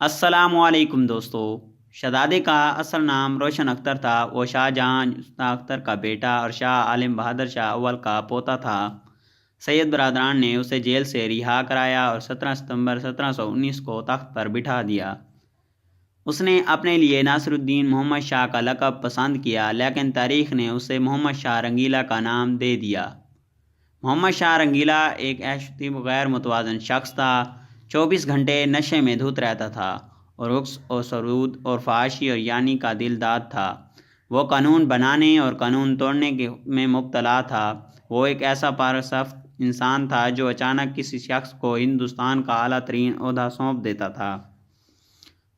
अस्सलाम वालेकुम दोस्तों। शहजादे का असल नाम रोशन अख्तर था। वो शाहजहां अख्तर का बेटा और शाह आलम बहादुर शाह अव्वल का पोता था। सैयद बरदरान ने उसे जेल से रिहा कराया और 17 सितंबर 1719 को तख्त पर बिठा दिया। उसने अपने लिए नासिरुद्दीन मोहम्मद शाह का लक़ब पसंद किया, लेकिन तारीख़ ने उसे मोहम्मद शाह रंगीला का नाम दे दिया। मोहम्मद शाह रंगीला एक ऐशो गैर मुतवाज़न शख्स था। 24 घंटे नशे में धुत रहता था और रुक्स और सरूद और फहाशी और यानी का दिलदाद था। वो कानून बनाने और कानून तोड़ने के में मुब्तला था। वो एक ऐसा पारसफ्त इंसान था जो अचानक किसी शख्स को हिंदुस्तान का आला तरीन ओहदा सौंप देता था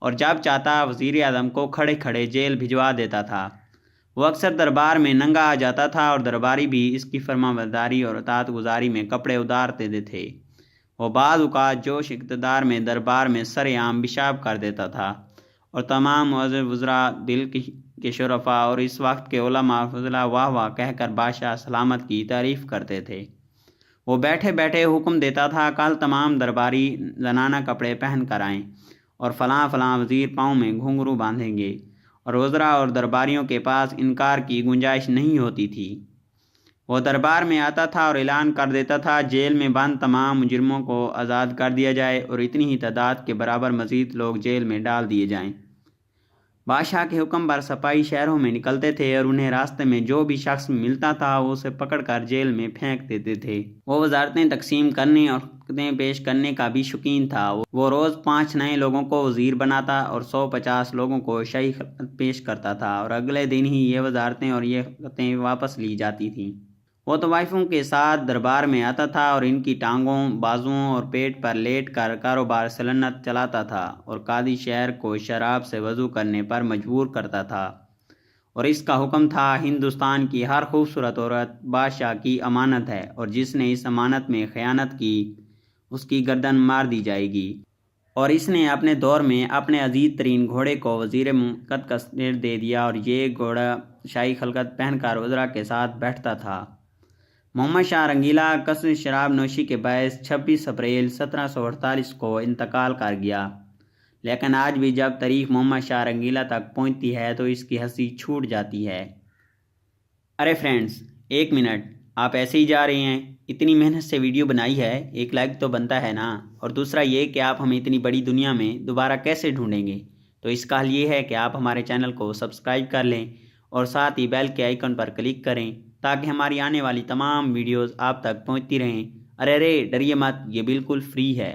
और जब चाहता वज़ीर आज़म को खड़े खड़े जेल भिजवा देता था। वो अक्सर दरबार में नंगा आ जाता था और दरबारी भी इसकी फरमाबरदारी और अतात गुजारी में कपड़े उतार देते थे। वो बाज़ औक़ात जोश इक़्तिदार में दरबार में सरेआम पेशाब कर देता था और तमाम मुअज़्ज़ज़ वज़रा दिल के शुरफा और इस वक्त के उलमा फज़ला वाह वाह कहकर बादशाह सलामत की तारीफ़ करते थे। वो बैठे बैठे हुक्म देता था, कल तमाम दरबारी जनाना कपड़े पहन कर आएँ और फ़लाँ फ़लाँ वज़ीर पाँव में घुंघरू बांधेंगे, और वज़रा और दरबारियों के पास इनकार की गुंजाइश नहीं होती थी। वो दरबार में आता था और ऐलान कर देता था, जेल में बंद तमाम मुजरिमों को आज़ाद कर दिया जाए और इतनी ही तादाद के बराबर मज़ीद लोग जेल में डाल दिए जाएं। बादशाह के हुक्म पर सिपाही शहरों में निकलते थे और उन्हें रास्ते में जो भी शख्स मिलता था वो उसे पकड़कर जेल में फेंक देते थे। वो वजारतें तकसीम करने और खिदमतें पेश करने का भी शौकीन था। वो रोज़ 5 नए लोगों को वज़ीर बनाता और 150 लोगों को शाही खिदमत पेश करता था और अगले दिन ही ये वजारतें और ये खिदमतें वापस ली जाती थीं। वो तवाइफों के साथ दरबार में आता था और इनकी टांगों, बाजुओं और पेट पर लेट कर कारोबार सल्तनत चलाता था और कादी शहर को शराब से वज़ू करने पर मजबूर करता था। और इसका हुक्म था, हिंदुस्तान की हर खूबसूरत औरत बादशाह की अमानत है और जिसने इस अमानत में ख़यानत की उसकी गर्दन मार दी जाएगी। और इसने अपने दौर में अपने अजीज तरीन घोड़े को वज़ीर मुमलकत का सिर दे दिया और ये घोड़ा शाही खलकत पहनकर वज़रा के साथ बैठता था। मोहम्मद शाह रंगीला कसर शराब नोशी के बायस 26 अप्रैल 1748 को इंतकाल कर गया, लेकिन आज भी जब तारीख मोहम्मद शाह रंगीला तक पहुंचती है तो इसकी हंसी छूट जाती है। अरे फ्रेंड्स, एक मिनट, आप ऐसे ही जा रहे हैं? इतनी मेहनत से वीडियो बनाई है, एक लाइक तो बनता है ना। और दूसरा ये कि आप हमें इतनी बड़ी दुनिया में दोबारा कैसे ढूंढेंगे। तो इसका हल ये है कि आप हमारे चैनल को सब्सक्राइब कर लें और साथ ही बेल के आइकन पर क्लिक करें ताकि हमारी आने वाली तमाम वीडियोस आप तक पहुंचती रहें। अरे डरिए मत, ये बिल्कुल फ्री है।